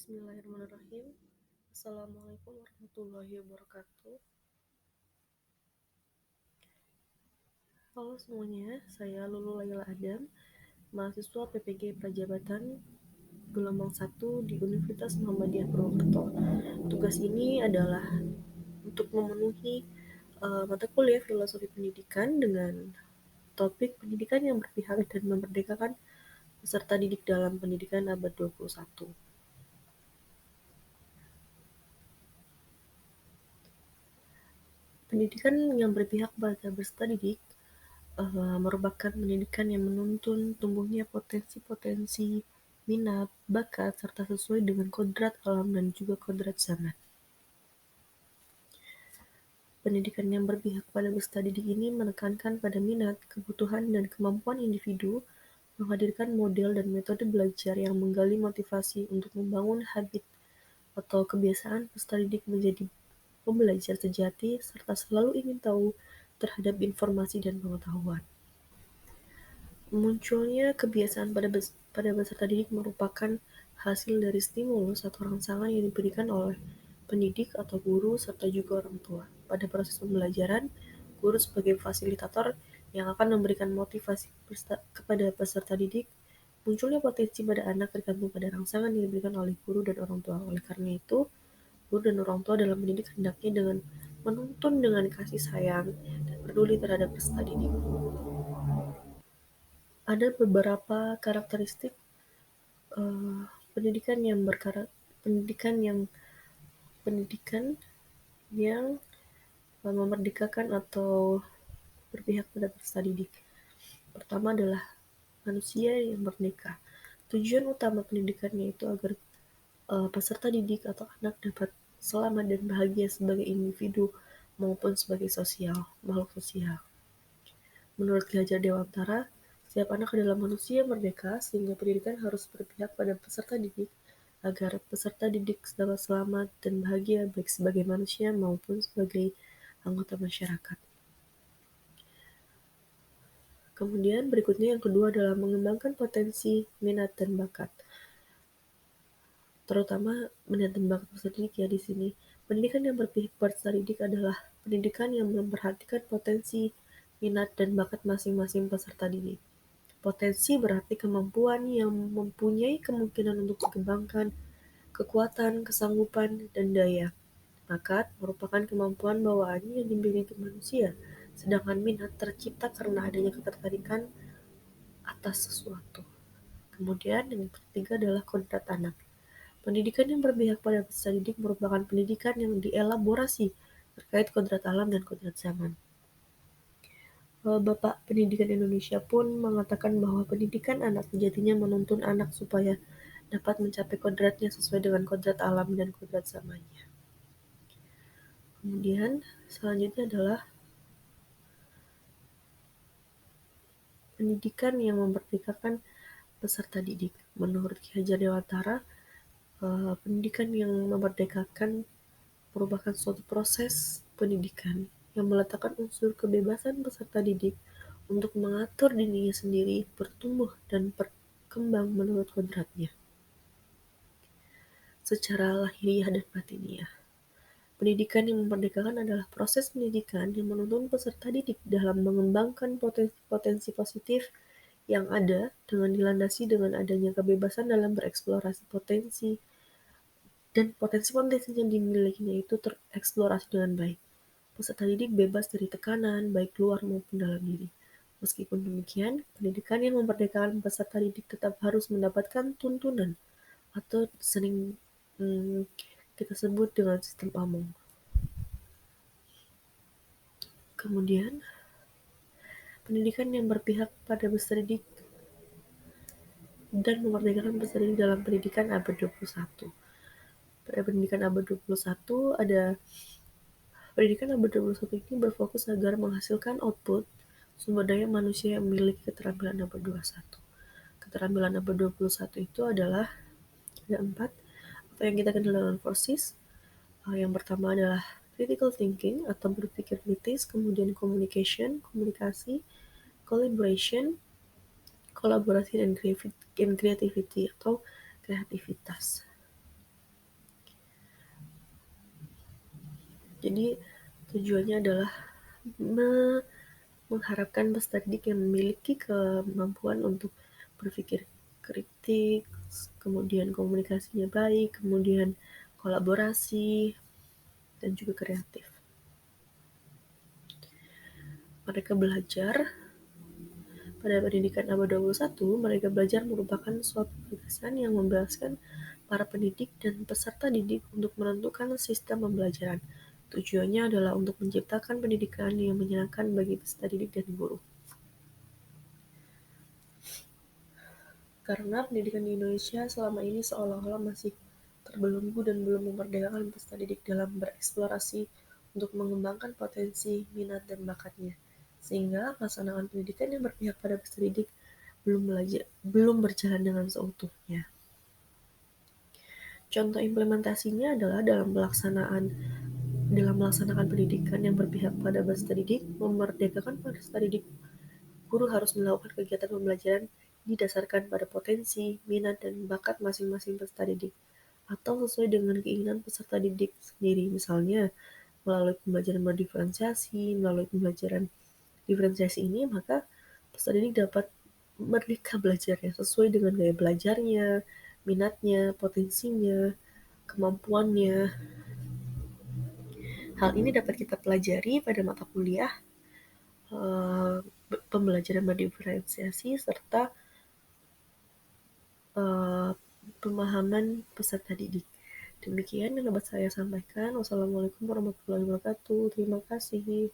Bismillahirrahmanirrahim. Assalamualaikum warahmatullahi wabarakatuh. Halo semuanya, saya Lulu Laila Adam, mahasiswa PPG Prajabatan gelombang 1 di Universitas Muhammadiyah Purwokerto. Tugas ini adalah untuk memenuhi mata kuliah filosofi pendidikan dengan topik pendidikan yang berpihak dan memerdekakan peserta didik dalam pendidikan abad 21. Pendidikan yang berpihak pada peserta didik merupakan pendidikan yang menuntun tumbuhnya potensi-potensi, minat, bakat, serta sesuai dengan kodrat alam dan juga kodrat zaman. Pendidikan yang berpihak pada peserta didik ini menekankan pada minat, kebutuhan, dan kemampuan individu, menghadirkan model dan metode belajar yang menggali motivasi untuk membangun habit atau kebiasaan peserta didik menjadi pembelajar sejati, serta selalu ingin tahu terhadap informasi dan pengetahuan. Munculnya kebiasaan pada peserta didik merupakan hasil dari stimulus atau rangsangan yang diberikan oleh pendidik atau guru serta juga orang tua. Pada proses pembelajaran, guru sebagai fasilitator yang akan memberikan motivasi kepada peserta didik. Munculnya potensi pada anak tergantung pada rangsangan yang diberikan oleh guru dan orang tua. Oleh karena itu, guru dan orang tua dalam mendidik hendaknya dengan menuntun dengan kasih sayang dan peduli terhadap peserta didik. Ada beberapa karakteristik uh, pendidikan yang pendidikan yang memerdekakan atau berpihak pada peserta didik. Pertama adalah manusia yang merdeka. Tujuan utama pendidikan yaitu agar peserta didik atau anak dapat selamat dan bahagia sebagai individu maupun sebagai makhluk sosial. Menurut Ki Hajar Dewantara, setiap anak adalah manusia merdeka sehingga pendidikan harus berpihak pada peserta didik agar peserta didik dapat selamat dan bahagia baik sebagai manusia maupun sebagai anggota masyarakat. Kemudian berikutnya yang kedua adalah mengembangkan potensi, minat, dan bakat. Terutama minat dan bakat peserta didik ya di sini. Pendidikan yang berpihak pada peserta didik adalah pendidikan yang memperhatikan potensi, minat, dan bakat masing-masing peserta didik. Potensi berarti kemampuan yang mempunyai kemungkinan untuk dikembangkan, kekuatan, kesanggupan, dan daya. Bakat merupakan kemampuan bawaan yang dimiliki manusia, sedangkan minat tercipta karena adanya ketertarikan atas sesuatu. Kemudian yang ketiga adalah kodrat anak. Pendidikan yang berpihak pada peserta didik merupakan pendidikan yang dielaborasi terkait kodrat alam dan kodrat zaman. Bapak Pendidikan Indonesia pun mengatakan bahwa pendidikan anak sejatinya menuntun anak supaya dapat mencapai kodratnya sesuai dengan kodrat alam dan kodrat zamannya. Kemudian selanjutnya adalah pendidikan yang memerdekakan peserta didik. Menurut Ki Hajar Dewantara, pendidikan yang memerdekakan merupakan suatu proses pendidikan yang meletakkan unsur kebebasan peserta didik untuk mengatur dirinya sendiri, bertumbuh, dan berkembang menurut kodratnya secara lahiriah dan batiniah. Pendidikan yang memerdekakan adalah proses pendidikan yang menuntun peserta didik dalam mengembangkan potensi-potensi positif yang ada dengan dilandasi dengan adanya kebebasan dalam bereksplorasi potensi dan potensi-potensi yang dimilikinya itu tereksplorasi dengan baik. Peserta didik bebas dari tekanan, baik luar maupun dalam diri. Meskipun demikian, pendidikan yang memerdekakan peserta didik tetap harus mendapatkan tuntunan atau sering kita sebut dengan sistem Among. Kemudian, pendidikan yang berpihak pada peserta didik dan memerdekakan peserta didik dalam pendidikan abad 21. Pada pendidikan abad 21 ada pendidikan abad 21 ini berfokus agar menghasilkan output sumber daya manusia yang memiliki keterampilan abad 21. Keterampilan abad 21 itu adalah ada 4, apa yang kita kenal dengan forces. Yang pertama adalah critical thinking atau berpikir kritis, kemudian komunikasi, collaboration, kolaborasi, dan creativity atau kreativitas. Jadi tujuannya adalah mengharapkan peserta didik yang memiliki kemampuan untuk berpikir kritik, kemudian komunikasinya baik, kemudian kolaborasi, dan juga kreatif. Mereka belajar pada pendidikan abad 21, mereka belajar merupakan suatu gagasan yang membebaskan para pendidik dan peserta didik untuk menentukan sistem pembelajaran. Tujuannya adalah untuk menciptakan pendidikan yang menyenangkan bagi peserta didik dan guru. Karena pendidikan di Indonesia selama ini seolah-olah masih terbelenggu dan belum memerdekakan peserta didik dalam bereksplorasi untuk mengembangkan potensi, minat, dan bakatnya. Sehingga pelaksanaan pendidikan yang berpihak pada peserta didik belum berjalan dengan seutuhnya. Contoh implementasinya adalah dalam melaksanakan pendidikan yang berpihak pada peserta didik, memerdekakan peserta didik. Guru harus melakukan kegiatan pembelajaran didasarkan pada potensi, minat, dan bakat masing-masing peserta didik, atau sesuai dengan keinginan peserta didik sendiri. Misalnya, melalui pembelajaran berdiferensiasi, melalui pembelajaran diferensiasi ini, maka peserta didik dapat merdeka belajarnya sesuai dengan gaya belajarnya, minatnya, potensinya, kemampuannya. Hal ini dapat kita pelajari pada mata kuliah eh, pembelajaran berdiferensiasi serta eh, pemahaman peserta didik. Demikian yang dapat saya sampaikan. Wassalamualaikum warahmatullahi wabarakatuh. Terima kasih.